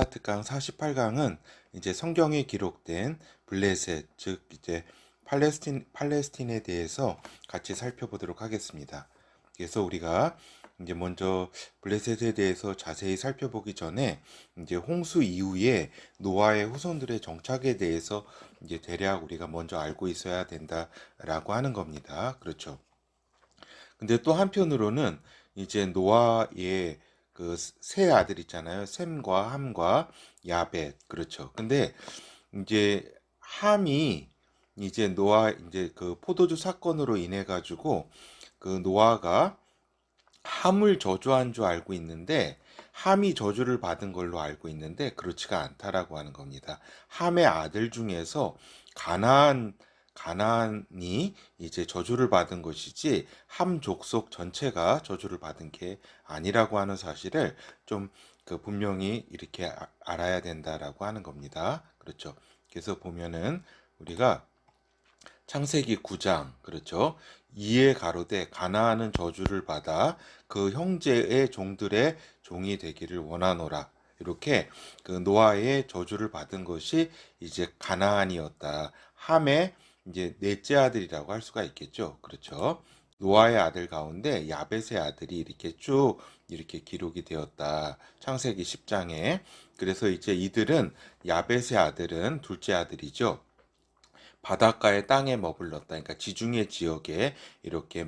특강 48강은 이제 성경에 기록된 블레셋, 즉 이제 팔레스틴에 대해서 같이 살펴보도록 하겠습니다. 그래서 우리가 이제 먼저 블레셋에 대해서 자세히 살펴보기 전에 이제 홍수 이후에 노아의 후손들의 정착에 대해서 이제 대략 우리가 먼저 알고 있어야 된다라고 하는 겁니다. 그렇죠. 근데 또 한편으로는 이제 노아의 그 세 아들 있잖아요. 셈과 함과 야벳. 그렇죠. 근데 이제 함이 이제 노아 이제 그 포도주 사건으로 인해 가지고 그 노아가 함을 저주한 줄 알고 있는데 함이 저주를 받은 걸로 알고 있는데 그렇지가 않다라고 하는 겁니다. 함의 아들 중에서 가나안 가나안이 이제 저주를 받은 것이지 함 족속 전체가 저주를 받은 게 아니라고 하는 사실을 좀 그 분명히 이렇게 알아야 된다라고 하는 겁니다. 그렇죠. 그래서 보면은 우리가 창세기 9장 그렇죠. 이에 가로되 가나안은 저주를 받아 그 형제의 종들의 종이 되기를 원하노라. 이렇게 그 노아의 저주를 받은 것이 이제 가나안이었다. 함의 이제 넷째 아들이라고 할 수가 있겠죠. 그렇죠. 노아의 아들 가운데 야벳의 아들이 이렇게 쭉 이렇게 기록이 되었다. 창세기 10장에. 그래서 이제 이들은 야벳의 아들은 둘째 아들이죠. 바닷가의 땅에 머물렀다. 그러니까 지중해 지역에 이렇게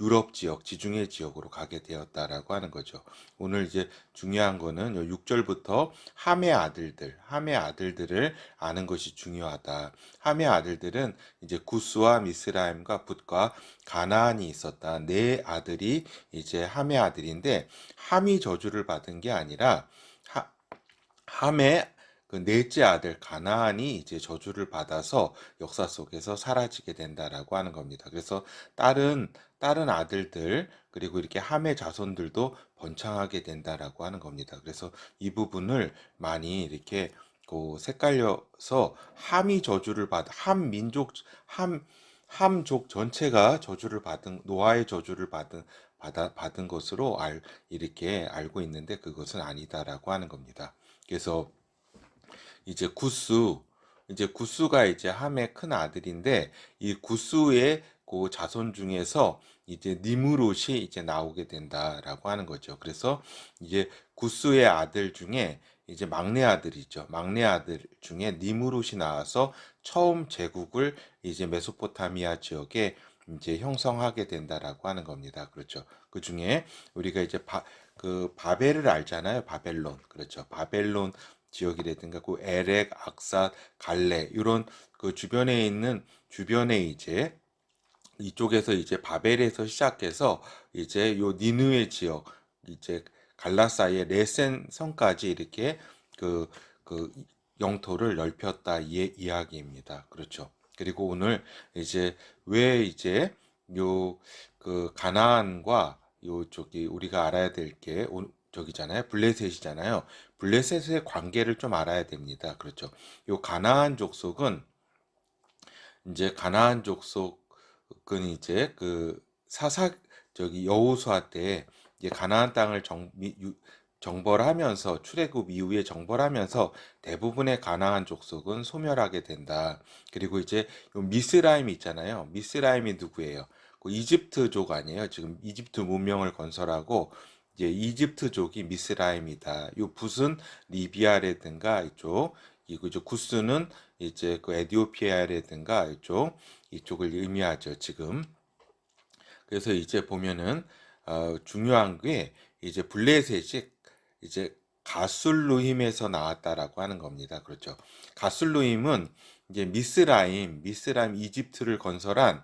유럽 지역, 지중해 지역으로 가게 되었다라고 하는 거죠. 오늘 이제 중요한 거는 6절부터 함의 아들들을 아는 것이 중요하다. 함의 아들들은 이제 구스와 미스라임과 붓과 가나안이 있었다. 네 아들이 이제 함의 아들인데 함이 저주를 받은 게 아니라 함의 그 넷째 아들 가나안이 이제 저주를 받아서 역사 속에서 사라지게 된다라고 하는 겁니다. 그래서 다른 아들들 그리고 이렇게 함의 자손들도 번창하게 된다라고 하는 겁니다. 그래서 이 부분을 많이 이렇게 그 색깔려서 함이 저주를 함 민족 함족 전체가 저주를 받은 노아의 저주를 받은 것으로 이렇게 알고 있는데 그것은 아니다라고 하는 겁니다. 그래서 이제 구스가 이제 함의 큰 아들인데 이 구스의 그 자손 중에서 이제 니므롯이 이제 나오게 된다라고 하는 거죠. 그래서 이제 구스의 아들 중에 이제 막내 아들이죠. 막내 아들 중에 니므롯이 나와서 처음 제국을 이제 메소포타미아 지역에 이제 형성하게 된다라고 하는 겁니다. 그렇죠. 그 중에 우리가 이제 그 바벨을 알잖아요. 바벨론. 그렇죠. 바벨론 지역이라든가 그 에렉, 악삿, 갈레 이런 그 주변에 이제 이쪽에서 이제 바벨에서 시작해서 이제 요 니느웨 지역 이제 갈라사의 레센 성까지 이렇게 그, 그 영토를 넓혔다 이야기입니다. 그렇죠. 그리고 오늘 이제 왜 이제 요 그 가나안과 요 저기 우리가 알아야 될 게 저기잖아요. 블레셋이잖아요. 블레셋의 관계를 좀 알아야 됩니다. 그렇죠. 요 가나안 족속은 이제 가나안 족속은 이제 그 저기 여호수아 때 이제 가나안 땅을 정벌 하면서 출애굽 이후에 정벌하면서 대부분의 가나안 족속은 소멸하게 된다. 그리고 이제 요 미스라임이 있잖아요. 미스라임이 누구예요? 그 이집트족 아니에요. 지금 이집트 문명을 건설하고 이제 이집트족이 미스라임이다. 요 붓은 리비아라든가 이거 이제 구스는 이제 그 에디오피아라든가 이쪽을 의미하죠. 지금 그래서 이제 보면은 중요한 게 이제 블레셋이 이제 가술루힘에서 나왔다라고 하는 겁니다. 그렇죠. 가술루힘은 이제 미스라임 이집트를 건설한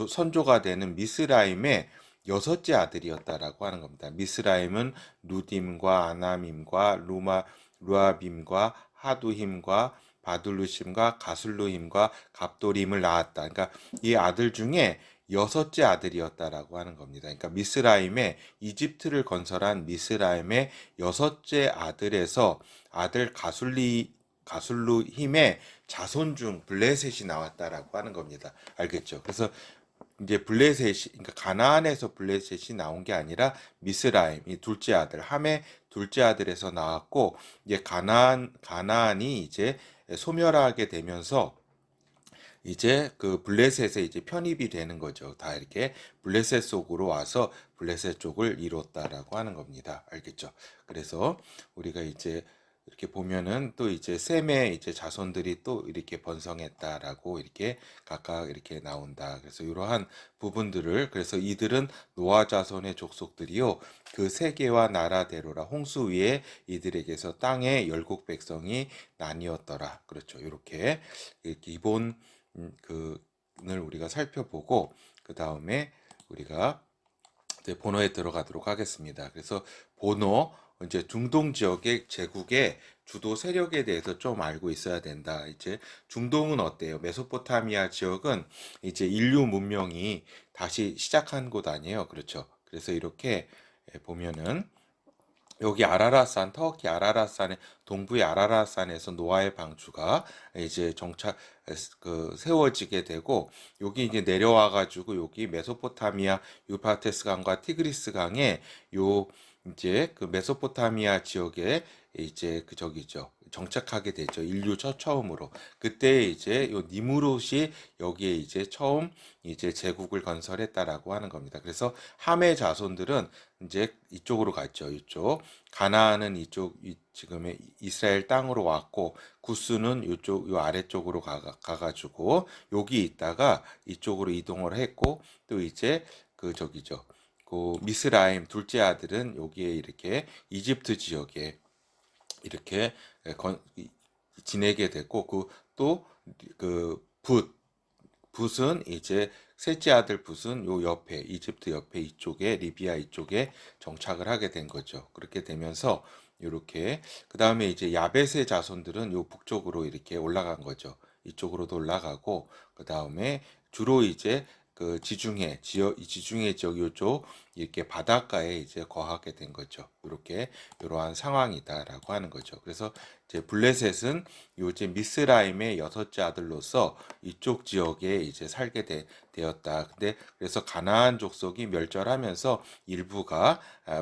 선조가 되는 미스라임의 여섯째 아들이었다라고 하는 겁니다. 미스라임은 루딤과 아남임과 루아빔과 하두힘과 바둘루심과 가술루힘과 갑도림을 낳았다. 그러니까 이 아들 중에 여섯째 아들이었다라고 하는 겁니다. 그러니까 이집트를 건설한 미스라임의 여섯째 아들에서 아들 가술루 힘의 자손 중 블레셋이 나왔다라고 하는 겁니다. 알겠죠? 그래서 이제 블레셋이, 그러니까 가나안에서 블레셋이 나온 게 아니라 미스라임, 이 둘째 아들, 함의 둘째 아들에서 나왔고, 이제 가나안이 이제 소멸하게 되면서 이제 그 블레셋에 이제 편입이 되는 거죠. 다 이렇게 블레셋 속으로 와서 블레셋 쪽을 이뤘다라고 하는 겁니다. 알겠죠? 그래서 우리가 이제 이렇게 보면은 또 이제 셈의 이제 자손들이 또 이렇게 번성했다라고 이렇게 각각 이렇게 나온다. 그래서 이러한 부분들을, 그래서 이들은 노아 자손의 족속들이요 그 세계와 나라대로라 홍수 위에 이들에게서 땅의 열국 백성이 나뉘었더라. 그렇죠. 이렇게 기본 그를 우리가 살펴보고 그 다음에 우리가 이제 본어에 들어가도록 하겠습니다. 그래서 본어 이제 중동 지역의 제국의 주도 세력에 대해서 좀 알고 있어야 된다. 이제 중동은 어때요? 메소포타미아 지역은 이제 인류 문명이 다시 시작한 곳 아니에요. 그렇죠? 그래서 이렇게 보면은 여기 아라라산, 터키 아라라산의 동부의 아라라산에서 노아의 방주가 이제 세워지게 되고 여기 이제 내려와 가지고 여기 메소포타미아 유파테스 강과 티그리스 강에 요 이제 그 메소포타미아 지역에 이제 그 저기죠. 정착하게 되죠. 인류 처음으로. 그때 이제 요 니무롯이 여기에 이제 처음 이제 제국을 건설했다라고 하는 겁니다. 그래서 함의 자손들은 이제 이쪽으로 갔죠. 이쪽. 가나안은 지금의 이스라엘 땅으로 왔고 구스는 이쪽 요 아래쪽으로 가가지고 여기 있다가 이쪽으로 이동을 했고 또 이제 그 저기죠. 그 미스라임 둘째 아들은 여기에 이렇게 이집트 지역에 이렇게 지내게 됐고 붓은 이제 셋째 아들 붓은 요 옆에 이집트 옆에 이쪽에 리비아 이쪽에 정착을 하게 된 거죠. 그렇게 되면서 요렇게 그 다음에 이제 야벳의 자손들은 요 북쪽으로 이렇게 올라간 거죠. 이쪽으로도 올라가고 그 다음에 주로 이제 그 지중해 지역 요쪽 이렇게 바닷가에 이제 거하게 된 거죠. 이렇게 이러한 상황이다라고 하는 거죠. 그래서 이제 블레셋은 요제 미스라임의 여섯째 아들로서 이쪽 지역에 이제 되었다. 근데 그래서 가나안 족속이 멸절하면서 일부가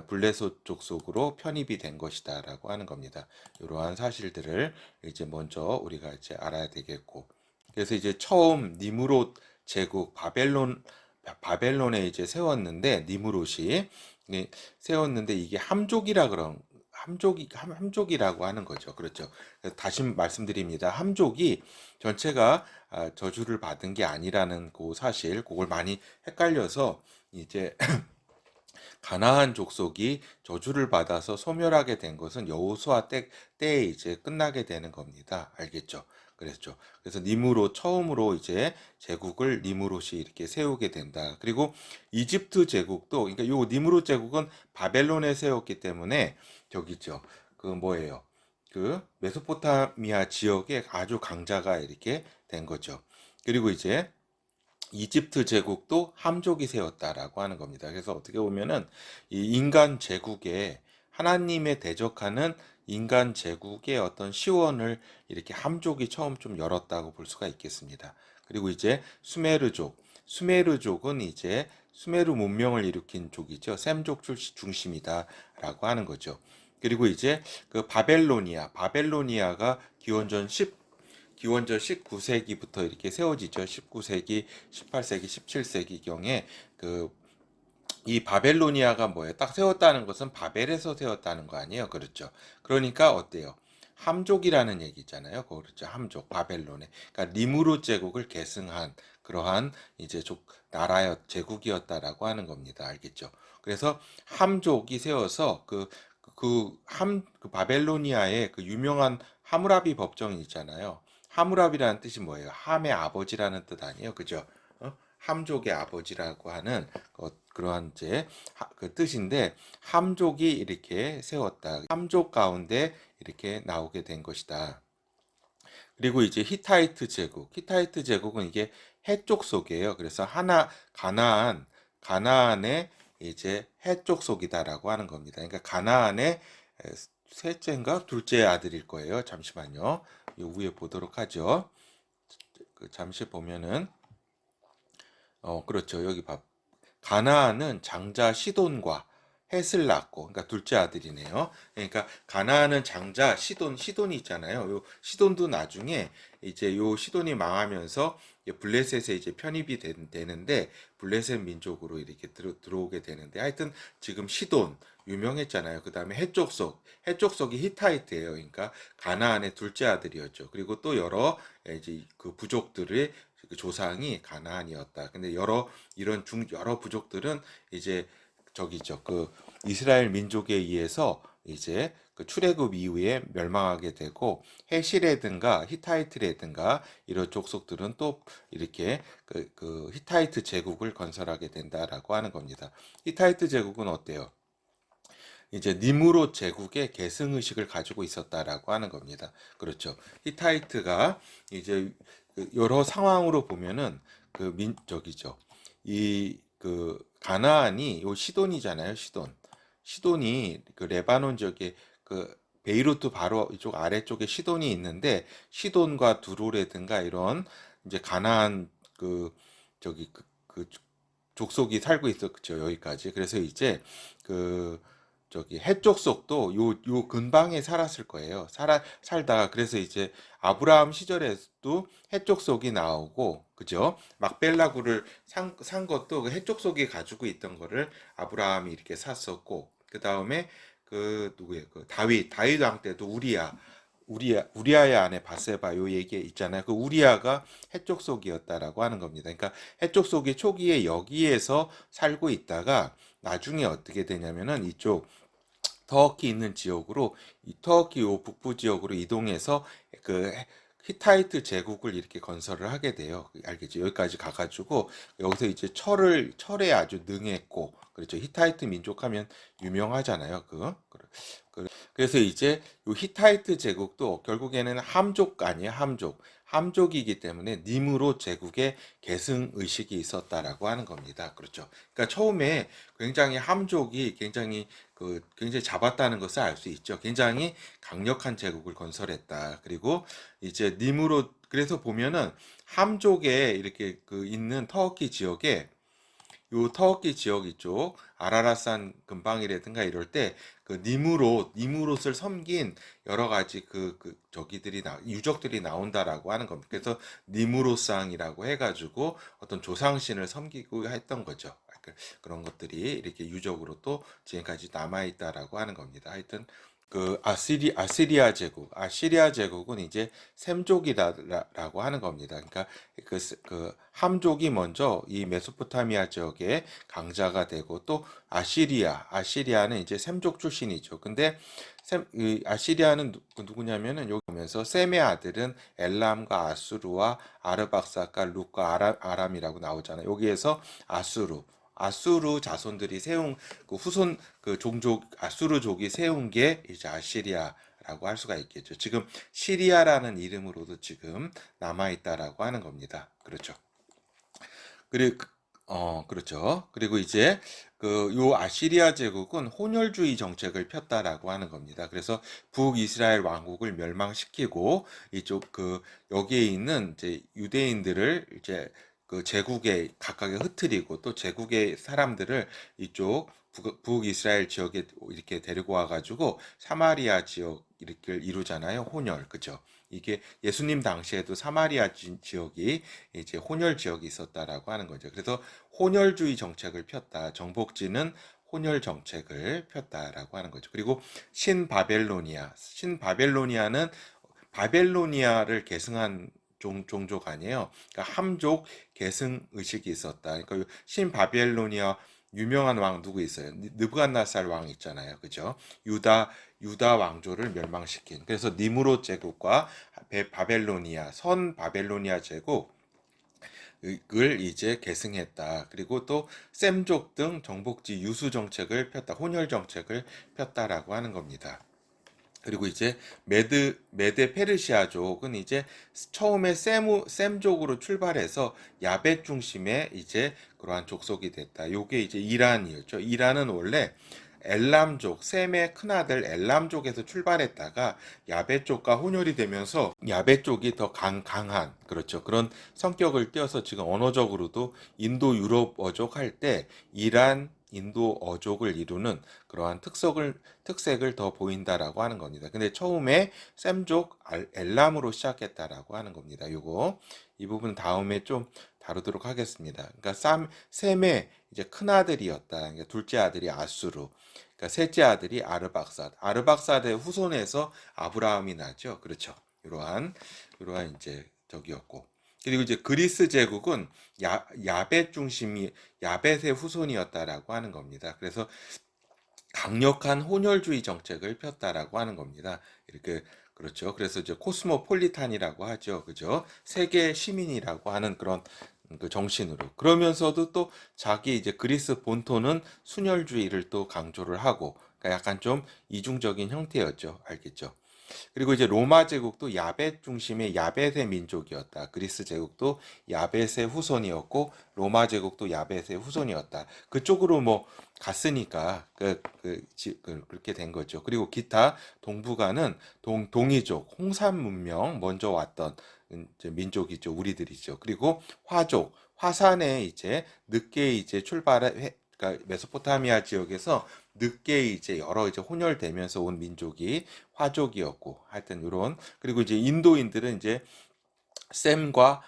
블레셋 족속으로 편입이 된 것이다라고 하는 겁니다. 이러한 사실들을 이제 먼저 우리가 이제 알아야 되겠고. 그래서 이제 처음 니무롯 제국 바벨론에 이제 세웠는데 니무롯이 세웠는데 이게 함족이라고 하는 거죠. 그렇죠. 다시 말씀드립니다. 함족이 전체가 저주를 받은 게 아니라는 그 사실, 그걸 많이 헷갈려서 이제 가나안 족속이 저주를 받아서 소멸하게 된 것은 여호수아 때에 이제 끝나게 되는 겁니다. 알겠죠? 그랬죠. 그래서 니무롯 처음으로 이제 제국을 니무롯이 이렇게 세우게 된다. 그리고 이집트 제국도 그러니까 요 니무롯 제국은 바벨론에 세웠기 때문에 저기죠. 그 뭐예요? 그 메소포타미아 지역에 아주 강자가 이렇게 된 거죠. 그리고 이제 이집트 제국도 함족이 세웠다라고 하는 겁니다. 그래서 어떻게 보면은 이 인간 제국에 하나님에 대적하는 인간 제국의 어떤 시원을 이렇게 함족이 처음 좀 열었다고 볼 수가 있겠습니다. 그리고 이제 수메르족은 이제 수메르 문명을 일으킨 족이죠. 셈족 중심이다라고 하는 거죠. 그리고 이제 그 바벨로니아가 기원전 19세기부터 이렇게 세워지죠. 19세기, 18세기, 17세기경에 이 바벨로니아가 뭐예요? 딱 세웠다는 것은 바벨에서 세웠다는 거 아니에요? 그렇죠. 그러니까 어때요? 함족이라는 얘기 있잖아요. 그렇죠. 함족, 바벨론에. 그러니까 니무롯 제국을 계승한 그러한 이제 제국이었다라고 하는 겁니다. 알겠죠? 그래서 함족이 세워서 그 바벨로니아의 그 유명한 하무라비 법정이 있잖아요. 하무라비라는 뜻이 뭐예요? 함의 아버지라는 뜻 아니에요? 그죠? 함족의 아버지라고 하는 그러한 이제 그 뜻인데 함족이 이렇게 세웠다. 함족 가운데 이렇게 나오게 된 것이다. 그리고 이제 히타이트 제국은 이게 해쪽 속이에요. 그래서 가나안의 이제 해쪽 속이다라고 하는 겁니다. 그러니까 가나안의 셋째인가 둘째 아들일 거예요. 잠시만요. 요 위에 보도록 하죠. 잠시 보면은 그렇죠. 여기 가나안은 장자 시돈과 헷을 낳고, 그러니까 둘째 아들이네요. 그러니까 가나안은 장자 시돈이 있잖아요. 요 시돈도 나중에 이제 요 시돈이 망하면서 블레셋에 이제 편입이 되는데 블레셋 민족으로 이렇게 들어오게 되는데, 하여튼 지금 시돈 유명했잖아요. 그 다음에 해족속이 히타이트예요. 그러니까 가나안의 둘째 아들이었죠. 그리고 또 여러 이제 그 부족들의 그 조상이 가나안이었다. 근데 여러 부족들은 이제 저기죠. 그 이스라엘 민족에 의해서 이제 그 출애굽 이후에 멸망하게 되고, 해시라든가 히타이트라든가 이런 족속들은 또 이렇게 그 히타이트 제국을 건설하게 된다라고 하는 겁니다. 히타이트 제국은 어때요? 이제 니무롯 제국의 계승 의식을 가지고 있었다라고 하는 겁니다. 그렇죠. 히타이트가 이제 그 여러 상황으로 보면은 그 민족이죠. 이 그 가나안이 요 시돈이잖아요. 시돈이 그 레바논 지역에 그 베이루트 바로 이쪽 아래쪽에 시돈이 있는데, 시돈과 두로라든가 이런 이제 가나안 그 저기 그 족속이 살고 있었죠. 여기까지. 그래서 이제 그 저기 해족속도 요 근방에 살았을 거예요. 살다가 그래서 이제 아브라함 시절에도 해족속이 나오고, 그죠? 막벨라구를 산 것도 그 해족속이 가지고 있던 거를 아브라함이 이렇게 샀었고, 그 다음에 그 누구예요? 그 다윗 왕 때도 우리아의 아내 바세바 요 얘기 있잖아요. 그 우리아가 해족속이었다라고 하는 겁니다. 그러니까 해족속이 초기에 여기에서 살고 있다가 나중에 어떻게 되냐면은 이쪽 터키 있는 지역으로, 이 터키 요 북부 지역으로 이동해서 그 히타이트 제국을 이렇게 건설을 하게 돼요. 알겠죠? 여기까지 가가지고 여기서 이제 철에 아주 능했고, 그렇죠. 히타이트 민족 하면 유명하잖아요. 그래서 이제 요 히타이트 제국도 결국에는 함족 아니에요. 함족이기 때문에 니무롯 제국의 계승 의식이 있었다라고 하는 겁니다. 그렇죠. 그러니까 처음에 함족이 굉장히 잡았다는 것을 알 수 있죠. 굉장히 강력한 제국을 건설했다. 그리고 이제 그래서 보면은 함족에 이렇게 그 있는 터키 지역에, 요 터키 지역 이쪽 아라라산 근방이라든가 이럴 때 그 니무롯을 섬긴 여러 가지 유적들이 나온다라고 하는 겁니다. 그래서 니무롯상이라고 해가지고 어떤 조상신을 섬기고 했던 거죠. 그런 것들이 이렇게 유적으로 또 지금까지 남아 있다라고 하는 겁니다. 하여튼 그 아시리아 제국은 이제 셈족이라고 하는 겁니다. 그러니까 그 함족이 먼저 이 메소포타미아 지역에 강자가 되고, 또 아시리아는 이제 셈족 출신이죠. 근데 이 아시리아는 누구냐면은 여기 보면서 셈의 아들은 엘람과 아수르와 아르박사과 룻과 아람이라고 나오잖아요. 여기에서 아수르 자손들이 세운 그 후손 그 종족 아수르족이 세운 게 이제 아시리아라고 할 수가 있겠죠. 지금 시리아라는 이름으로도 지금 남아 있다라고 하는 겁니다. 그렇죠. 그리고 그렇죠. 그리고 이제 요 아시리아 제국은 혼혈주의 정책을 폈다라고 하는 겁니다. 그래서 북이스라엘 왕국을 멸망시키고 이쪽 여기에 있는 이제 유대인들을 이제 그 제국에 각각에 흩트리고, 또 제국의 사람들을 이쪽 북이스라엘 지역에 이렇게 데리고 와가지고 사마리아 지역 이렇게 이루잖아요. 혼혈, 그죠? 이게 예수님 당시에도 사마리아 지역이 이제 혼혈 지역이 있었다라고 하는 거죠. 그래서 혼혈주의 정책을 폈다. 정복진은 혼혈 정책을 폈다라고 하는 거죠. 그리고 신바벨로니아는 바벨로니아를 계승한 종족 아니에요. 그러니까 함족 계승 의식이 있었다. 그러니까 신바벨로니아 유명한 왕 누구 있어요? 느부갓네살 왕 있잖아요. 그죠? 유다 왕조를 멸망시킨. 그래서 니무롯 제국과 선 바벨로니아 제국을 이제 계승했다. 그리고 또 셈족 등 정복지 유수 정책을 폈다. 혼혈 정책을 폈다라고 하는 겁니다. 그리고 이제 메데 페르시아족은 이제 처음에 셈족으로 출발해서 야벳 중심의 이제 그러한 족속이 됐다. 요게 이제 이란이었죠. 이란은 원래 엘람족, 셈의 큰아들 엘람족에서 출발했다가 야베 쪽과 혼혈이 되면서 야베 쪽이 더 강한, 그렇죠. 그런 성격을 띄어서 지금 언어적으로도 인도 유럽어족 할 때 이란 인도어족을 이루는 그러한 특색을 더 보인다라고 하는 겁니다. 근데 처음에 셈족 엘람으로 시작했다라고 하는 겁니다. 이 부분 다음에 좀 다루도록 하겠습니다. 그러니까 셈의 이제 큰 아들이었다. 그러니까 둘째 아들이 아수르. 그러니까 셋째 아들이 아르박삿의 후손에서 아브라함이 나죠. 그렇죠. 이러한 이제 적이었고. 그리고 이제 그리스 제국은 야벳 중심이 야벳의 후손이었다라고 하는 겁니다. 그래서 강력한 혼혈주의 정책을 폈다라고 하는 겁니다. 이렇게 그렇죠. 그래서 이제 코스모폴리탄이라고 하죠. 그죠? 세계 시민이라고 하는 그런 그 정신으로. 그러면서도 또 자기 이제 그리스 본토는 순혈주의를 또 강조를 하고, 그러니까 약간 좀 이중적인 형태였죠. 알겠죠? 그리고 이제 로마 제국도 야벳 중심의 야벳의 민족이었다. 그리스 제국도 야벳의 후손이었고 로마 제국도 야벳의 후손이었다. 그쪽으로 뭐 갔으니까 그렇게 된 거죠. 그리고 기타 동북아는 동이족, 홍산 문명 먼저 왔던 이제 민족이죠. 우리들이죠. 그리고 화산에 이제 늦게 이제 그러니까 메소포타미아 지역에서 늦게 이제 여러 이제 혼혈되면서 온 민족이 화족이었고, 하여튼 이런. 그리고 이제 인도인들은 이제 셈과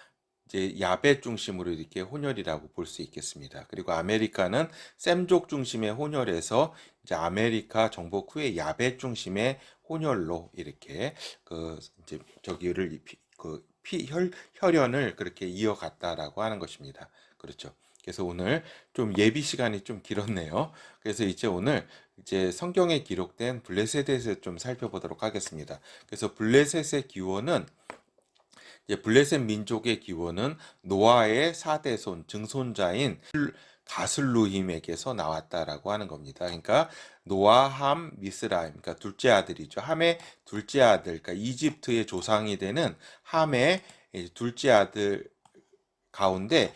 이제 야벳 중심으로 이렇게 혼혈이라고 볼 수 있겠습니다. 그리고 아메리카는 셈족 중심의 혼혈에서 이제 아메리카 정복 후에 야벳 중심의 혼혈로 이렇게 그 이제 저기를 혈연을 그렇게 이어갔다라고 하는 것입니다. 그렇죠. 그래서 오늘 좀 예비 시간이 좀 길었네요. 그래서 이제 오늘 이제 성경에 기록된 블레셋에 대해서 좀 살펴보도록 하겠습니다. 그래서 블레셋의 기원은 블레셋 민족의 기원은 노아의 4대손 증손자인 가슬루힘에게서 나왔다라고 하는 겁니다. 그러니까 노아, 함, 미스라임, 그러니까 둘째 아들이죠. 함의 둘째 아들, 그러니까 이집트의 조상이 되는 함의 둘째 아들 가운데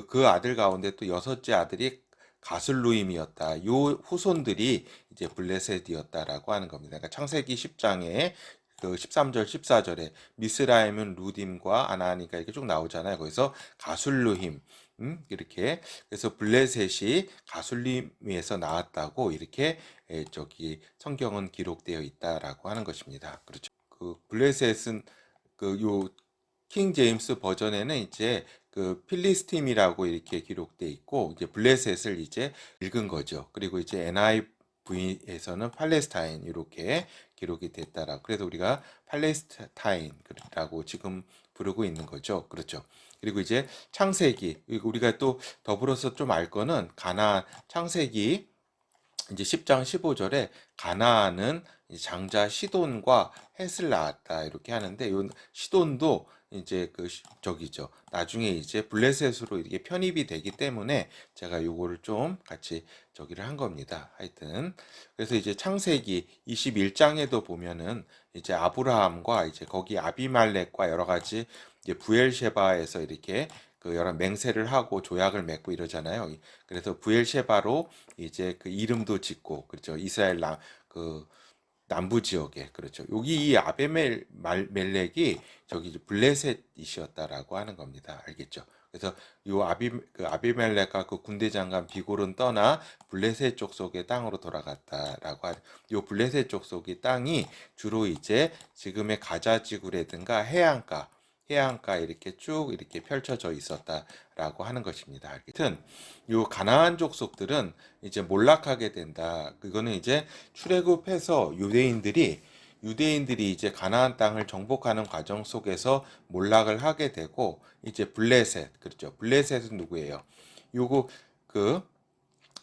그 아들 가운데 또 여섯째 아들이 가슬루임이었다. 요 후손들이 이제 블레셋이었다라고 하는 겁니다. 그러니까 창세기 10장에 그 13절 14절에 미스라임은 루딤과 아나니가 이렇게 쭉 나오잖아요. 거기서 가술루힘 이렇게 그래서 블레셋이 가술림에서 나왔다고 이렇게 저기 성경은 기록되어 있다라고 하는 것입니다. 그렇죠. 그 블레셋은 요 킹 제임스 버전에는 이제 그 필리스팀이라고 이렇게 기록돼 있고 이제 블레셋을 이제 읽은 거죠. 그리고 이제 NIV에서는 팔레스타인 이렇게 기록이 됐다라고. 그래서 우리가 팔레스타인이라고 지금 부르고 있는 거죠. 그렇죠. 그리고 이제 창세기 우리가 또 더불어서 좀 알 거는 창세기 이제 10장 15절에 가나안은 장자 시돈과 헷을 낳았다 이렇게 하는데 요 시돈도 이제 저기죠. 나중에 이제 블레셋으로 이렇게 편입이 되기 때문에 제가 요거를 좀 같이 저기를 한 겁니다. 하여튼 그래서 이제 창세기 21장에도 보면은 이제 아브라함과 이제 거기 아비말렉과 여러 가지 이제 부엘셰바에서 이렇게 여러 맹세를 하고 조약을 맺고 이러잖아요. 그래서 부엘셰바로 이제 그 이름도 짓고 그렇죠. 이스라엘 남부 지역에 그렇죠. 여기 이 아비멜렉이 저기 블레셋이셨다라고 하는 겁니다. 알겠죠? 그래서 요 아비멜렉과 그 군대 장관 비골은 떠나 블레셋 족속의 땅으로 돌아갔다라고 하는 요 블레셋 족속의 땅이 주로 이제 지금의 가자 지구라든가 해안가 이렇게 쭉 이렇게 펼쳐져 있었다라고 하는 것입니다. 하여튼 요 가나안 족속들은 이제 몰락하게 된다. 그거는 이제 출애굽해서 유대인들이 이제 가나안 땅을 정복하는 과정 속에서 몰락을 하게 되고 이제 블레셋 그렇죠. 블레셋은 누구예요? 요거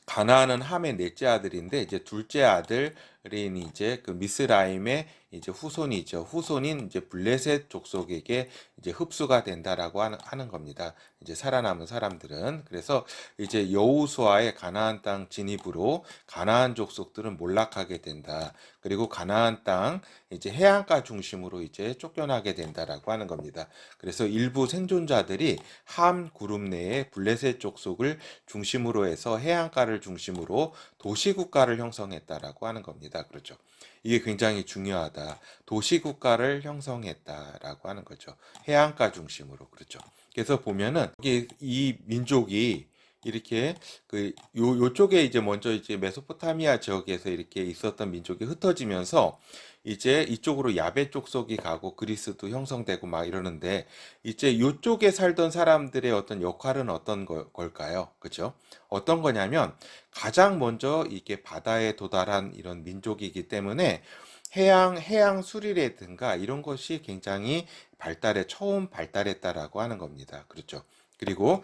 가나안은 함의 넷째 아들인데 이제 둘째 아들 이제 그 미스라임의 이제 후손이죠. 후손인 이제 블레셋 족속에게 이제 흡수가 된다라고 하는 겁니다. 이제 살아남은 사람들은. 그래서 이제 여호수아의 가나안 땅 진입으로 가나안 족속들은 몰락하게 된다. 그리고 가나안 땅 이제 해안가 중심으로 이제 쫓겨나게 된다라고 하는 겁니다. 그래서 일부 생존자들이 함 그룹 내에 블레셋 족속을 중심으로 해서 해안가를 중심으로 도시국가를 형성했다라고 하는 겁니다. 그렇죠. 이게 굉장히 중요하다. 도시국가를 형성했다라고 하는 거죠. 해안가 중심으로. 그렇죠. 그래서 보면은 이 민족이 이렇게 요쪽에 이제 먼저 이제 메소포타미아 지역에서 이렇게 있었던 민족이 흩어지면서 이제 이쪽으로 야베 족속이 가고 그리스도 형성되고 막 이러는데 이제 요쪽에 살던 사람들의 어떤 역할은 어떤 걸까요? 그죠? 어떤 거냐면 가장 먼저 이게 바다에 도달한 이런 민족이기 때문에 해양 수리라든가 이런 것이 굉장히 처음 발달했다라고 하는 겁니다. 그렇죠. 그리고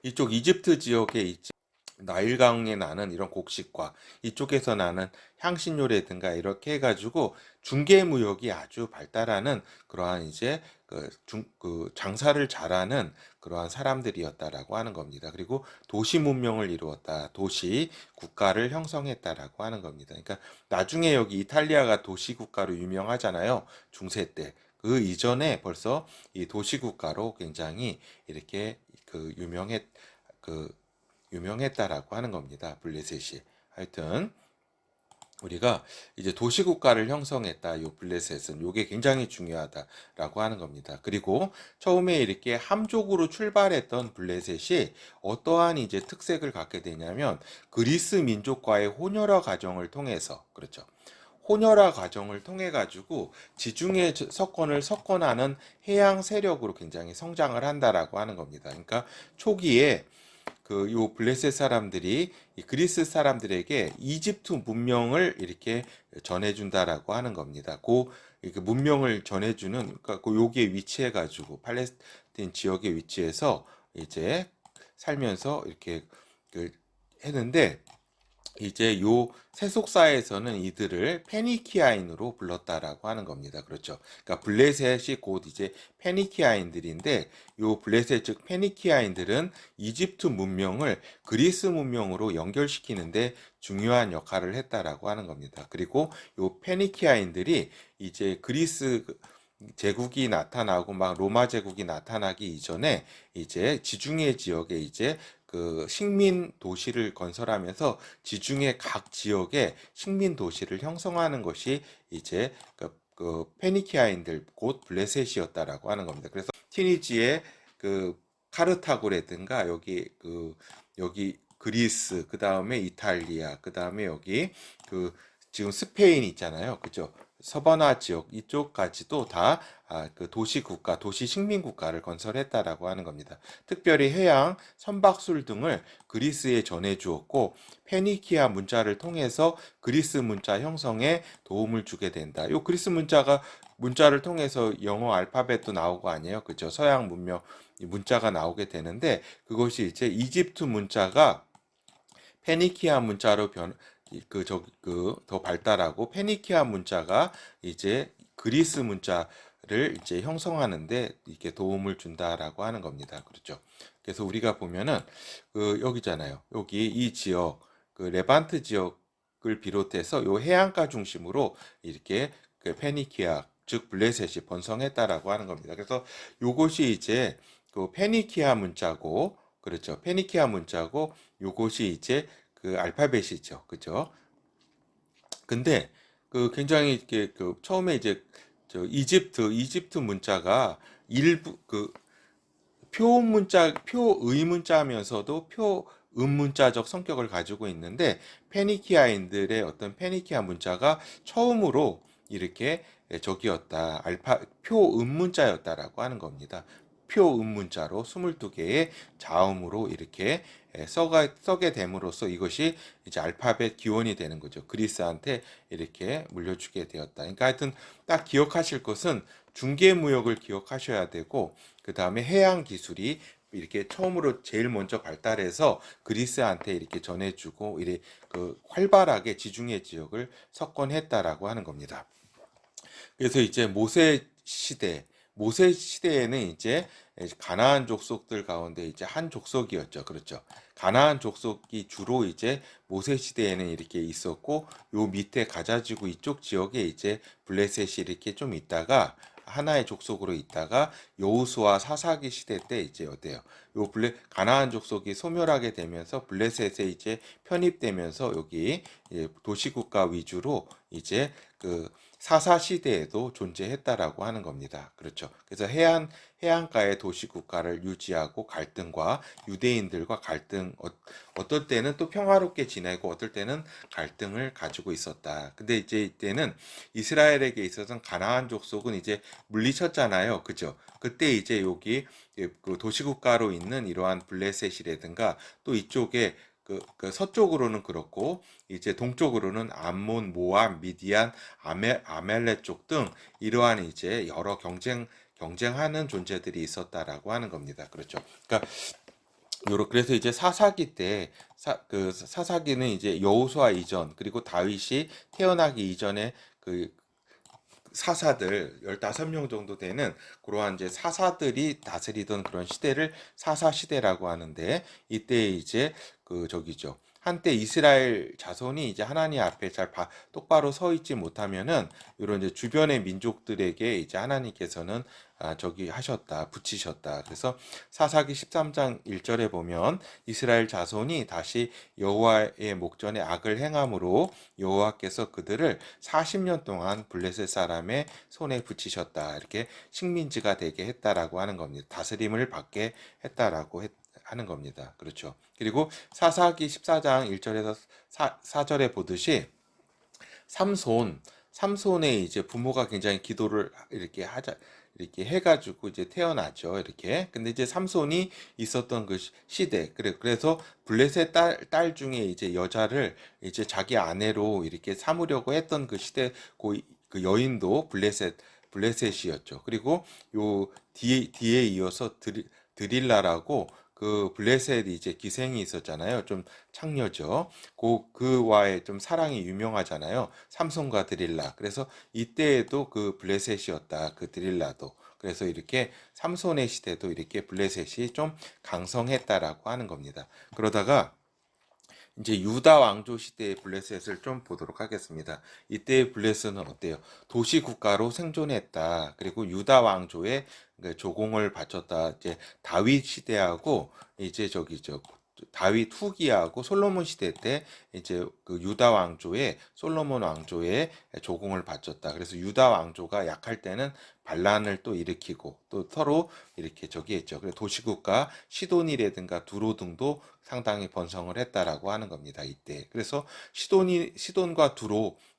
이쪽 이집트 지역에 이제 나일강에 나는 이런 곡식과 이쪽에서 나는 향신료라든가 이렇게 해가지고 중개무역이 아주 발달하는 그러한 이제 그 장사를 잘하는 그러한 사람들이었다라고 하는 겁니다. 그리고 도시 문명을 이루었다. 도시 국가를 형성했다라고 하는 겁니다. 그러니까 나중에 여기 이탈리아가 도시 국가로 유명하잖아요. 중세 때. 그 이전에 벌써 이 도시 국가로 굉장히 이렇게 그 유명했다라고 하는 겁니다. 블레셋이. 하여튼 우리가 이제 도시국가를 형성했다. 요 블레셋은 요게 굉장히 중요하다라고 하는 겁니다. 그리고 처음에 이렇게 함족으로 출발했던 블레셋이 어떠한 이제 특색을 갖게 되냐면 그리스 민족과의 혼혈화 과정을 통해서 그렇죠. 혼혈화 과정을 통해 가지고 지중해 석권을 석권하는 해양 세력으로 굉장히 성장을 한다라고 하는 겁니다. 그러니까 초기에 요 블레셋 사람들이 이 그리스 사람들에게 이집트 문명을 이렇게 전해준다라고 하는 겁니다. 그 문명을 전해주는 그러니까 여기에 위치해 가지고 팔레스틴 지역에 위치해서 이제 살면서 이렇게 했는데 이제 요 세속사에서는 이들을 페니키아인으로 불렀다라고 하는 겁니다. 그렇죠. 그러니까 블레셋이 곧 이제 페니키아인들인데 요 블레셋 즉 페니키아인들은 이집트 문명을 그리스 문명으로 연결시키는데 중요한 역할을 했다라고 하는 겁니다. 그리고 요 페니키아인들이 이제 그리스 제국이 나타나고 막 로마 제국이 나타나기 이전에 이제 지중해 지역에 이제 그 식민 도시를 건설하면서 지중해 각 지역에 식민 도시를 형성하는 것이 이제 그 페니키아인들 곧 블레셋이었다라고 하는 겁니다. 그래서 티니지의 그 카르타고라든가 여기 그리스 그 다음에 이탈리아 그 다음에 여기 지금 스페인 있잖아요. 그죠? 서바나 지역 이쪽까지도 다 그 도시국가, 도시 식민국가를 건설했다라고 하는 겁니다. 특별히 해양, 선박술 등을 그리스에 전해주었고 페니키아 문자를 통해서 그리스 문자 형성에 도움을 주게 된다. 요 그리스 문자를 통해서 영어 알파벳도 나오고 아니에요. 그죠? 서양 문명 문자가 나오게 되는데 그것이 이제 이집트 문자가 페니키아 문자로 더 발달하고 페니키아 문자가 이제 그리스 문자를 이제 형성하는데 이렇게 도움을 준다라고 하는 겁니다. 그렇죠. 그래서 우리가 보면은 여기잖아요. 여기 이 지역 레반트 지역을 비롯해서 요 해안가 중심으로 이렇게 페니키아 즉 블레셋이 번성했다라고 하는 겁니다. 그래서 요것이 이제 그 페니키아 문자고 그렇죠. 페니키아 문자고 요것이 이제 그 알파벳이죠. 그죠? 근데 굉장히 이렇게 처음에 이제 이집트 문자가 일부 표의 문자면서도 표음문자적 성격을 가지고 있는데 페니키아인들의 어떤 페니키아 문자가 처음으로 이렇게 표음문자였다라고 하는 겁니다. 표음문자로 22개의 자음으로 이렇게 써게 됨으로써 이것이 이제 알파벳 기원이 되는 거죠. 그리스한테 이렇게 물려주게 되었다. 그러니까 하여튼 딱 기억하실 것은 중개무역을 기억하셔야 되고 그 다음에 해양 기술이 이렇게 처음으로 제일 먼저 발달해서 그리스한테 이렇게 전해주고 이래 그 활발하게 지중해 지역을 석권했다라고 하는 겁니다. 그래서 이제 모세 시대에는 이제 가나안 족속들 가운데 이제 한 족속이었죠. 그렇죠. 가나안 족속이 주로 이제 모세 시대에는 이렇게 있었고, 요 밑에 가자지구 이쪽 지역에 이제 블레셋이 이렇게 좀 있다가 하나의 족속으로 있다가 여호수아 사사기 시대 때 이제 어때요? 요 가나안 족속이 소멸하게 되면서 블레셋에 이제 편입되면서 여기 도시국가 위주로 이제 그 사사 시대에도 존재했다라고 하는 겁니다. 그렇죠. 그래서 해안가의 도시 국가를 유지하고 갈등과 유대인들과 갈등 어떨 때는 또 평화롭게 지내고 어떨 때는 갈등을 가지고 있었다. 근데 이제 이때는 이스라엘에게 있어서는 가나안 족속은 이제 물리쳤잖아요. 그죠? 그때 이제 여기 그 도시국가로 있는 이러한 블레셋이라든가 또 이쪽에 그 서쪽으로는 그렇고 이제 동쪽으로는 암몬, 모압, 미디안, 아멜렉 쪽 등 이러한 이제 여러 경쟁하는 존재들이 있었다라고 하는 겁니다. 그렇죠. 그러니까 그래서 이제 사사기 때 사사기는 이제 여호수아 이전 그리고 다윗이 태어나기 이전에 그 사사들 15명 정도 되는 그러한 이제 사사들이 다스리던 그런 시대를 사사 시대라고 하는데 이때 이제 그 저기죠. 한때 이스라엘 자손이 이제 하나님 앞에 똑바로 서 있지 못하면은 이런 이제 주변의 민족들에게 이제 하나님께서는 저기 하셨다, 붙이셨다. 그래서 사사기 13장 1절에 보면 이스라엘 자손이 다시 여호와의 목전에 악을 행함으로 여호와께서 그들을 40년 동안 블레셋 사람의 손에 붙이셨다. 이렇게 식민지가 되게 했다라고 하는 겁니다. 다스림을 받게 했다라고 하는 겁니다. 그렇죠. 그리고 사사기 14장 1절에서 4절에 보듯이 삼손의 이제 부모가 굉장히 기도를 이렇게 해가지고 이제 태어나죠. 이렇게. 근데 이제 삼손이 있었던 그 시대. 그래서 블레셋 딸 중에 이제 여자를 이제 자기 아내로 이렇게 삼으려고 했던 그 시대, 그 여인도 블레셋이었죠. 그리고 요 뒤에 이어서 드릴라라고 그 블레셋 이제 기생이 있었잖아요. 좀 창녀죠. 그와의 좀 사랑이 유명하잖아요. 삼손과 드릴라. 그래서 이때에도 그 블레셋이었다. 그 드릴라도. 그래서 이렇게 삼손의 시대도 이렇게 블레셋이 좀 강성했다라고 하는 겁니다. 그러다가 이제 유다 왕조 시대의 블레셋을 좀 보도록 하겠습니다. 이때의 블레셋은 어때요? 도시 국가로 생존했다. 그리고 유다 왕조의 그 조공을 바쳤다. 이제 다윗 시대하고 이제 다윗 후기하고 솔로몬 시대 때 이제 그 유다 왕조의 솔로몬 왕조의 조공을 바쳤다. 그래서 유다 왕조가 약할 때는 반란을 또 일으키고 또 서로 이렇게 저기 했죠. 그래서 도시국가 시돈이라든가 두로 등도 상당히 번성을 했다라고 하는 겁니다. 이때. 그래서 시돈과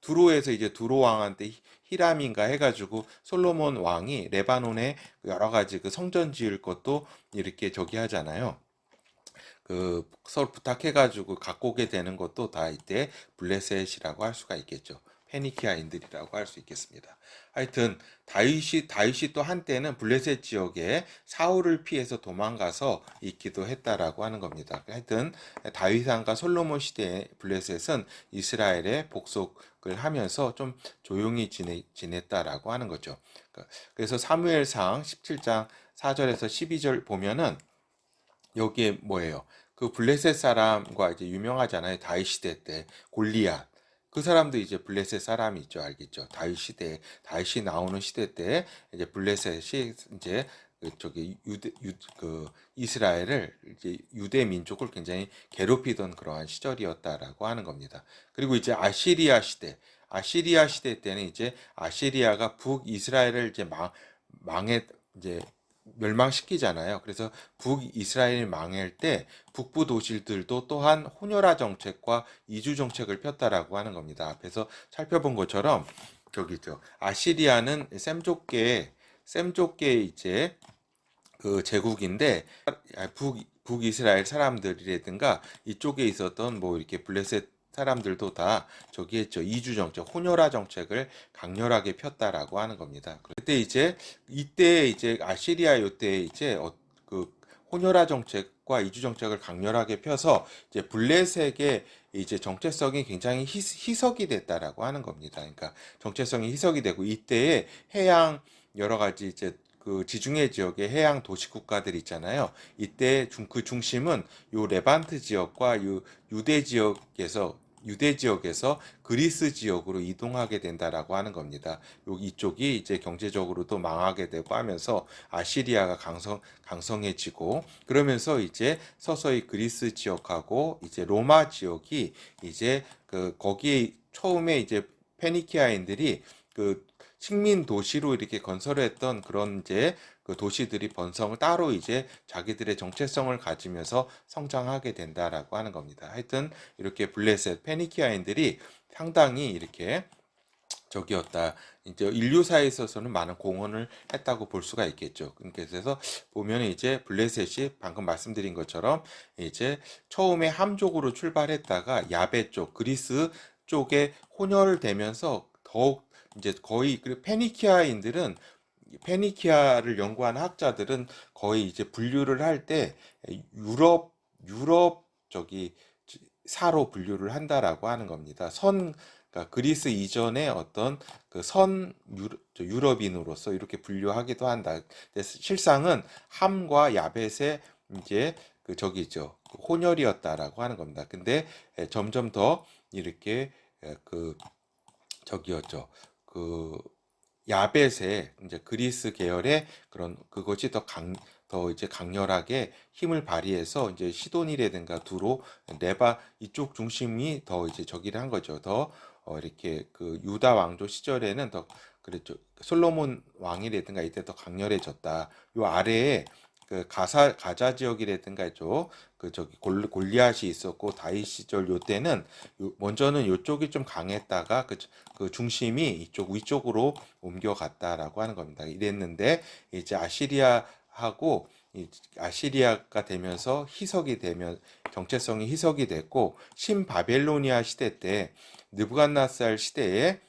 두로에서 이제 두로 왕한테 히람인가 해가지고 솔로몬 왕이 레바논에 여러 가지 그 성전 지을 것도 이렇게 저기 하잖아요. 그 서로 부탁해가지고 갖고 오게 되는 것도 다 이때 블레셋이라고 할 수가 있겠죠. 페니키아인들이라고 할 수 있겠습니다. 하여튼 다윗이 또 한때는 블레셋 지역에 사울을 피해서 도망가서 있기도 했다라고 하는 겁니다. 하여튼 다윗 왕과 솔로몬 시대의 블레셋은 이스라엘의 복속을 하면서 좀 조용히 지냈다라고 하는 거죠. 그래서 사무엘상 17장 4절에서 12절 보면은 여기에 뭐예요? 그 블레셋 사람과 이제 유명하잖아요. 다윗 시대 때 골리앗. 그 사람도 이제 블레셋 사람이 있죠. 알겠죠? 다윗이 나오는 시대 때 이제 블레셋이 이제 그 이스라엘을 이제 유대 민족을 굉장히 괴롭히던 그러한 시절이었다라고 하는 겁니다. 그리고 이제 아시리아 시대 때는 이제 아시리아가 북이스라엘을 이제 망해 이제 멸망시키잖아요. 그래서 북이스라엘이 망할 때 북부 도시들도 또한 혼혈화 정책과 이주 정책을 폈다라고 하는 겁니다. 앞에서 살펴본 것처럼 저기죠. 아시리아는 셈족계 이제 그 제국인데 북이스라엘 사람들이라든가 이쪽에 있었던 뭐 이렇게 블레셋 사람들도 다 저기 했죠. 이주 정책, 혼혈화 정책을 강렬하게 폈다라고 하는 겁니다. 그때 이제 이때 이제 아시리아 요때 이제 그 혼혈화 정책과 이주 정책을 강렬하게 펴서 이제 블레셋의 이제 정체성이 굉장히 희석이 됐다라고 하는 겁니다. 그러니까 정체성이 희석이 되고 이때에 해양 여러 가지 이제 그 지중해 지역의 해양 도시 국가들 있잖아요. 이때 그 중심은 요 레반트 지역과 요 유대 지역에서 그리스 지역으로 이동하게 된다라고 하는 겁니다. 이쪽이 이제 경제적으로도 망하게 되고 하면서 아시리아가 강성해지고 그러면서 이제 서서히 그리스 지역하고 이제 로마 지역이 이제 그 거기에 처음에 이제 페니키아인들이 그 식민 도시로 이렇게 건설했던 그런 이제 그 도시들이 번성을 따로 이제 자기들의 정체성을 가지면서 성장하게 된다라고 하는 겁니다. 하여튼 이렇게 블레셋 페니키아인들이 상당히 이렇게 적이었다. 이제 인류사에 있어서는 많은 공헌을 했다고 볼 수가 있겠죠. 그래서 보면 이제 블레셋이 방금 말씀드린 것처럼 이제 처음에 함족으로 출발했다가 야베 쪽, 그리스 쪽에 혼혈되면서 더욱 이제 거의 그 페니키아인들은 페니키아를 연구한 학자들은 거의 이제 분류를 할 때 유럽 저기 사로 분류를 한다라고 하는 겁니다. 그러니까 그리스 이전의 어떤 그 유럽인으로서 이렇게 분류하기도 한다. 실상은 함과 야벳의 이제 그 저기죠. 그 혼혈이었다라고 하는 겁니다. 근데 점점 더 이렇게 그 저기였죠. 그 야벳의 이제 그리스 계열의 그런 그것이 더 이제 강렬하게 힘을 발휘해서 이제 시돈이라든가 두로 네바 이쪽 중심이 더 이제 저기를 한 거죠. 더 이렇게 그 유다 왕조 시절에는 더 그랬죠. 솔로몬 왕이라든가 이때 더 강렬해졌다. 요 아래에 그 가자 지역이라든가 그 저기 골리앗이 있었고 다윗 시절 요 때는 먼저는 요쪽이 좀 강했다가 그 중심이 이쪽 위쪽으로 옮겨갔다라고 하는 겁니다. 이랬는데 이제 아시리아가 되면서 정체성이 희석이 됐고 신바벨로니아 시대 때 느부갓네살 시대에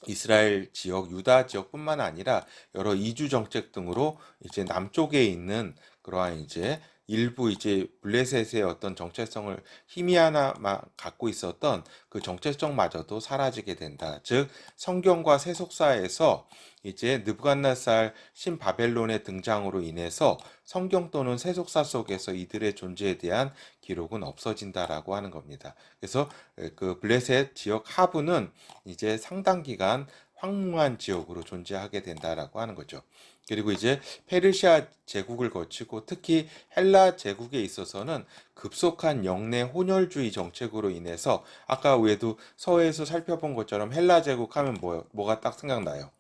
이스라엘 지역, 유다 지역뿐만 아니라 여러 이주 정책 등으로 이제 남쪽에 있는 그러한 이제 일부 이제 블레셋의 어떤 정체성을 희미하나마 갖고 있었던 그 정체성마저도 사라지게 된다. 즉 성경과 세속사에서 이제 느부갓네살 신바벨론의 등장으로 인해서 성경 또는 세속사 속에서 이들의 존재에 대한 기록은 없어진다라고 하는 겁니다. 그래서 그 블레셋 지역 하부는 이제 상당 기간 황무한 지역으로 존재하게 된다라고 하는 거죠. 그리고 이제 페르시아 제국을 거치고 특히 헬라 제국에 있어서는 급속한 영내 혼혈주의 정책으로 인해서 아까 외에도 서해에서 살펴본 것처럼 헬라 제국 하면 뭐가 딱 생각나요?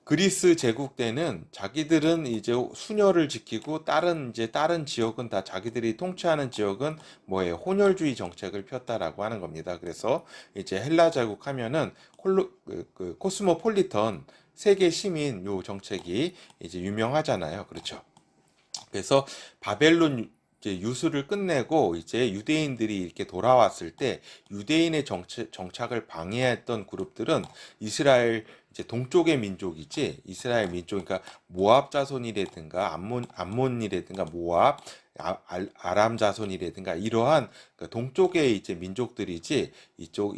그리스 제국 때는 자기들은 이제 순혈을 지키고 다른 지역은 다 자기들이 통치하는 지역은 뭐예요? 혼혈주의 정책을 폈다라고 하는 겁니다. 그래서 이제 헬라 제국 하면은 코스모폴리턴 세계 시민 요 정책이 이제 유명하잖아요. 그렇죠? 그래서 바벨론 이제 유수를 끝내고 이제 유대인들이 이렇게 돌아왔을 때 유대인의 정착을 방해했던 그룹들은 이스라엘 이제 동쪽의 민족이지 이스라엘 민족 그러니까 모압 자손이라든가 암몬이라든가 모압 아람 자손이라든가 이러한 그 동쪽의 이제 민족들이지 이쪽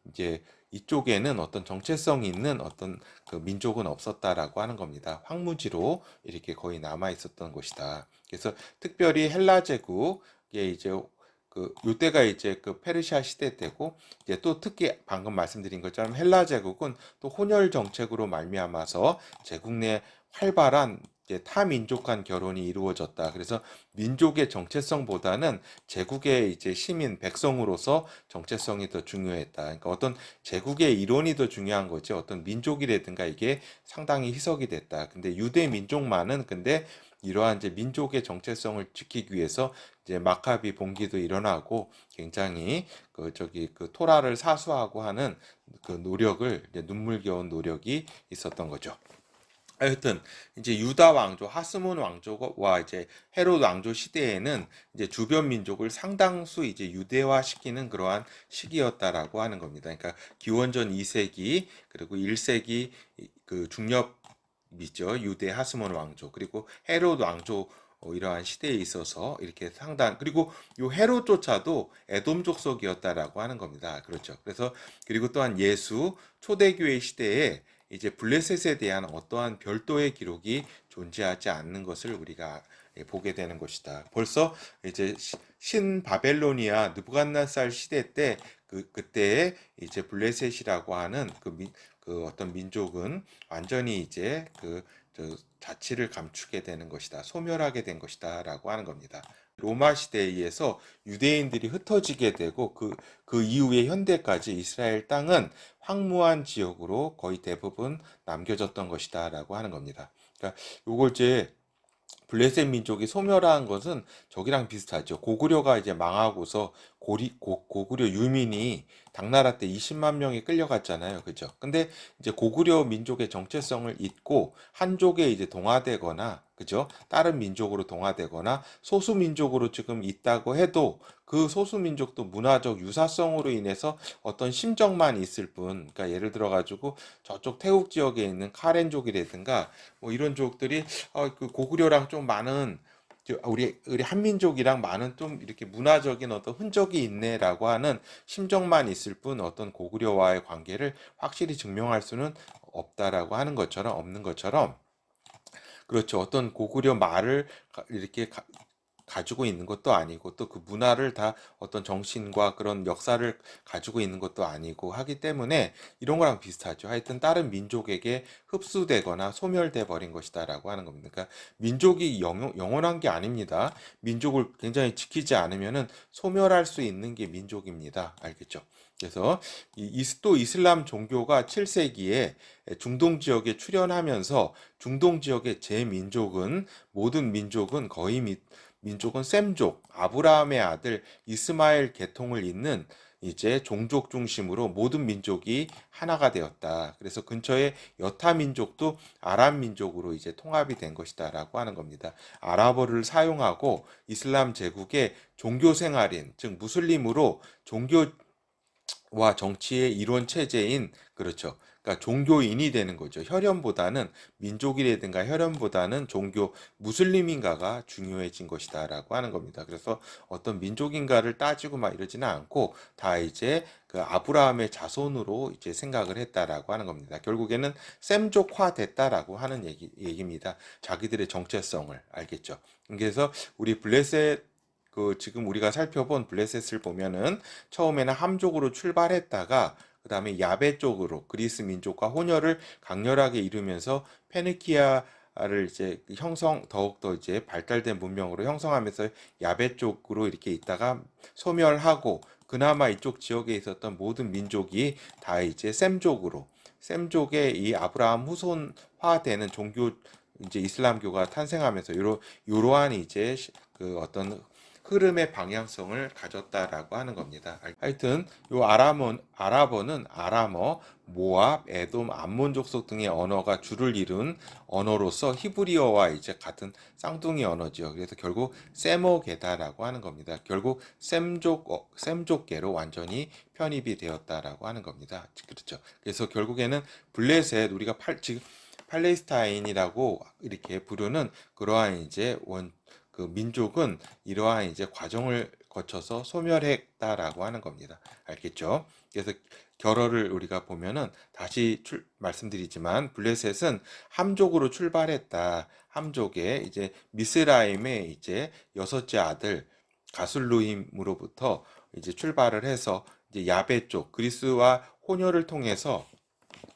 이제 이쪽에는 어떤 정체성 있는 어떤 그 민족은 없었다라고 하는 겁니다. 황무지로 이렇게 거의 남아 있었던 곳이다. 그래서 특별히 헬라 제국에 이제 그 요때가 이제 그 페르시아 시대 때고 이제 또 특히 방금 말씀드린 것처럼 헬라 제국은 또 혼혈 정책으로 말미암아서 제국 내 활발한 이제 타민족 간 결혼이 이루어졌다. 그래서 민족의 정체성보다는 제국의 이제 시민 백성으로서 정체성이 더 중요했다. 그러니까 어떤 제국의 이론이 더 중요한 거지 어떤 민족이라든가 이게 상당히 희석이 됐다. 근데 유대 민족만은 근데 이러한 이제 민족의 정체성을 지키기 위해서 이제 마카비 봉기도 일어나고 굉장히 그 토라를 사수하고 하는 그 노력을 이제 눈물겨운 노력이 있었던 거죠. 하여튼 이제 유다 왕조 하스몬 왕조와 이제 헤롯 왕조 시대에는 이제 주변 민족을 상당수 이제 유대화 시키는 그러한 시기였다라고 하는 겁니다. 그러니까 기원전 2세기 그리고 1세기 그 중엽이죠. 유대 하스몬 왕조 그리고 헤롯 왕조 이러한 시대에 있어서 이렇게 그리고 요 헤롯조차도 에돔 족속이었다라고 하는 겁니다. 그렇죠. 그래서 그리고 또한 예수 초대교회 시대에 이제 블레셋에 대한 어떠한 별도의 기록이 존재하지 않는 것을 우리가 보게 되는 것이다. 벌써 이제 신 바벨로니아 느부갓네살 시대 때 그때에 이제 블레셋이라고 하는 그 어떤 민족은 완전히 이제 자치를 감추게 되는 것이다. 소멸하게 된 것이다라고 하는 겁니다. 로마 시대에 의해서 유대인들이 흩어지게 되고 그 이후에 현대까지 이스라엘 땅은 황무한 지역으로 거의 대부분 남겨졌던 것이다라고 하는 겁니다. 그러니까 요걸 이제 블레셋 민족이 소멸한 것은 저기랑 비슷하죠. 고구려가 이제 망하고서 고구려 유민이 당나라 때 20만 명이 끌려갔잖아요. 그죠? 근데 이제 고구려 민족의 정체성을 잊고 한족에 이제 동화되거나, 그죠? 다른 민족으로 동화되거나 소수 민족으로 지금 있다고 해도 그 소수 민족도 문화적 유사성으로 인해서 어떤 심정만 있을 뿐, 그러니까 예를 들어 가지고 저쪽 태국 지역에 있는 카렌족이라든가 뭐 이런 족들이 그 고구려랑 좀 많은 우리 한민족이랑 많은 좀 이렇게 문화적인 어떤 흔적이 있네라고 하는 심정만 있을 뿐 어떤 고구려와의 관계를 확실히 증명할 수는 없는 것처럼 그렇죠. 어떤 고구려 말을 이렇게 가지고 있는 것도 아니고 또 그 문화를 다 어떤 정신과 그런 역사를 가지고 있는 것도 아니고 하기 때문에 이런 거랑 비슷하죠. 하여튼 다른 민족에게 흡수되거나 소멸돼 버린 것이다라고 하는 겁니다. 그러니까 민족이 영원한 게 아닙니다. 민족을 굉장히 지키지 않으면은 소멸할 수 있는 게 민족입니다. 알겠죠? 그래서 또 이슬람 종교가 7세기에 중동 지역에 출현하면서 중동 지역의 제민족은 모든 민족은 거의 민족은 셈족, 아브라함의 아들 이스마엘 계통을 잇는 이제 종족 중심으로 모든 민족이 하나가 되었다. 그래서 근처에 여타 민족도 아랍 민족으로 이제 통합이 된 것이다라고 하는 겁니다. 아랍어를 사용하고 이슬람 제국의 종교 생활인, 즉 무슬림으로 종교와 정치의 이론 체제인 그렇죠. 그러니까 종교인이 되는 거죠. 혈연보다는 민족이라든가 혈연보다는 종교 무슬림인가가 중요해진 것이다라고 하는 겁니다. 그래서 어떤 민족인가를 따지고 막 이러지는 않고 다 이제 그 아브라함의 자손으로 이제 생각을 했다라고 하는 겁니다. 결국에는 셈족화 됐다라고 하는 얘기입니다. 자기들의 정체성을 알겠죠. 그래서 우리 블레셋 지금 우리가 살펴본 블레셋을 보면은 처음에는 함족으로 출발했다가 그 다음에 야베 쪽으로 그리스 민족과 혼혈을 강렬하게 이루면서 페니키아를 이제 더욱더 이제 발달된 문명으로 형성하면서 야베 쪽으로 이렇게 있다가 소멸하고 그나마 이쪽 지역에 있었던 모든 민족이 다 이제 셈족의 이 아브라함 후손화되는 종교 이제 이슬람교가 탄생하면서 요러한 이제 그 어떤 흐름의 방향성을 가졌다라고 하는 겁니다. 하여튼 요 아랍어는 아람어, 모압, 에돔, 암몬 족속 등의 언어가 줄을 이룬 언어로서 히브리어와 이제 같은 쌍둥이 언어지요. 그래서 결국 세모게다라고 하는 겁니다. 결국 셈족계로 완전히 편입이 되었다라고 하는 겁니다. 그렇죠. 그래서 결국에는 블레셋 우리가 지금 팔레스타인이라고 이렇게 부르는 그러한 이제 그 민족은 이러한 이제 과정을 거쳐서 소멸했다라고 하는 겁니다. 알겠죠? 그래서 결어를 우리가 보면은 다시 말씀드리지만 블레셋은 함족으로 출발했다. 함족에 이제 미스라임의 이제 여섯째 아들 가술루임으로부터 이제 출발을 해서 이제 야베 쪽 그리스와 혼혈을 통해서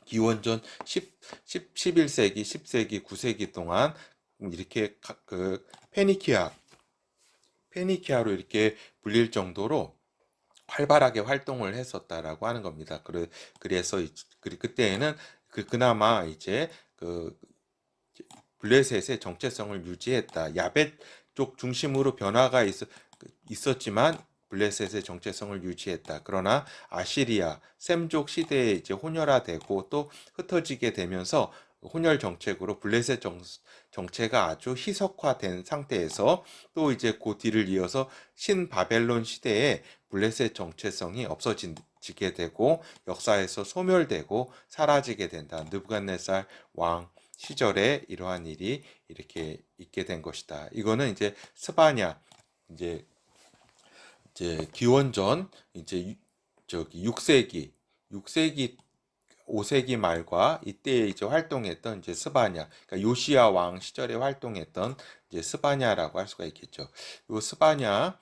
기원전 11세기, 10세기, 9세기 동안 이렇게 그 페니키아로 이렇게 불릴 정도로 활발하게 활동을 했었다라고 하는 겁니다. 그래서 그때에는 그나마 이제 그 블레셋의 정체성을 유지했다. 야벳 쪽 중심으로 변화가 있었지만 블레셋의 정체성을 유지했다. 그러나 아시리아, 셈족 시대에 이제 혼혈화되고 또 흩어지게 되면서 혼혈 정책으로 블레셋 정체가 아주 희석화된 상태에서 또 이제 그 뒤를 이어서 신바벨론 시대에 블레셋 정체성이 없어지게 되고 역사에서 소멸되고 사라지게 된다. 느부갓네살 왕 시절에 이러한 일이 이렇게 있게 된 것이다. 이거는 이제 스바냐 이제 기원전 이제 저기 6세기 5세기 말과 이때에 이제 활동했던 이제 스바냐, 그러니까 요시야 왕 시절에 활동했던 이제 스바냐라고 할 수가 있겠죠. 요 스바냐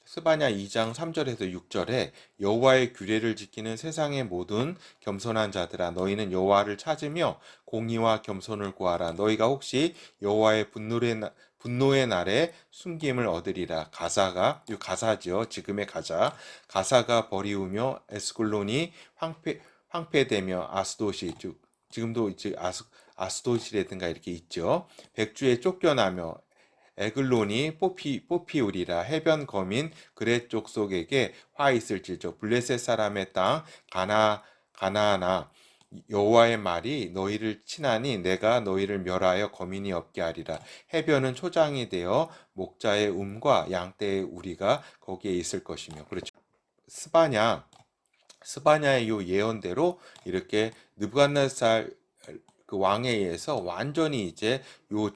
2장 3절에서 6절에 여호와의 규례를 지키는 세상의 모든 겸손한 자들아 너희는 여호와를 찾으며 공의와 겸손을 구하라. 너희가 혹시 여호와의 분노의 날에 숨김을 얻으리라. 요 가사죠. 지금의 가사가 버리우며 에스글론이 황폐되며 아스돗이 지금도 이제 아스돗이라든가 이렇게 있죠. 백주에 쫓겨나며 에글론이 뽑히우리라. 해변 거민 그렛 족속에게 화 있을지죠. 블레셋 사람의 땅 가나안아 여호와의 말이 너희를 치나니 내가 너희를 멸하여 거민이 없게 하리라. 해변은 초장이 되어 목자의 음과 양떼의 우리가 거기에 있을 것이며. 그렇죠. 스바냐 스바냐의 요 예언대로 이렇게 느부갓네살 그 왕에 의해서 완전히 이제 요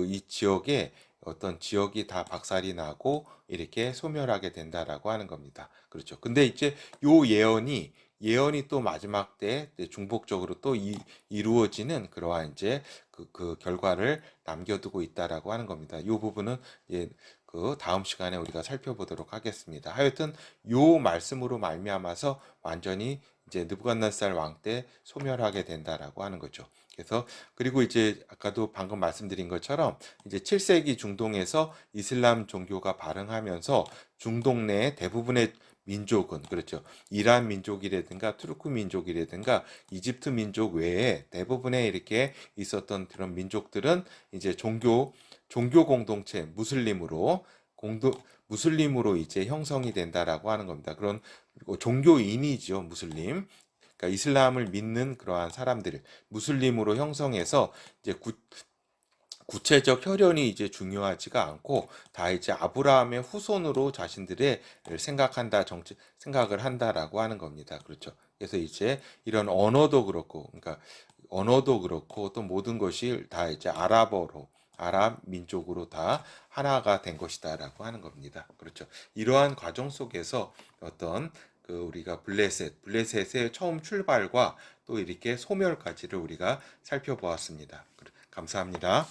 이 지역에 어떤 지역이 다 박살이 나고 이렇게 소멸하게 된다라고 하는 겁니다. 그렇죠. 근데 이제 요 예언이 또 마지막 때 중복적으로 또 이루어지는 그러한 이제 그 결과를 남겨두고 있다라고 하는 겁니다. 이 부분은 예, 그 다음 시간에 우리가 살펴보도록 하겠습니다. 하여튼 요 말씀으로 말미암아서 완전히 이제 느부갓네살 왕 때 소멸하게 된다라고 하는 거죠. 그래서 그리고 이제 아까도 방금 말씀드린 것처럼 이제 7세기 중동에서 이슬람 종교가 발흥하면서 중동 내 대부분의 민족은 그렇죠. 이란 민족이라든가 투르크 민족이라든가 이집트 민족 외에 대부분의 이렇게 있었던 그런 민족들은 이제 종교 공동체 무슬림으로 이제 형성이 된다라고 하는 겁니다. 그런 종교인이죠, 무슬림. 그러니까 이슬람을 믿는 그러한 사람들을 무슬림으로 형성해서 이제 구체적 혈연이 이제 중요하지가 않고 다 이제 아브라함의 후손으로 자신들의 생각을 한다라고 하는 겁니다. 그렇죠. 그래서 이제 이런 언어도 그렇고 또 모든 것이 다 이제 아랍 민족으로 다 하나가 된 것이다라고 하는 겁니다. 그렇죠. 이러한 과정 속에서 어떤 우리가 블레셋의 처음 출발과 또 이렇게 소멸까지를 우리가 살펴보았습니다. 감사합니다.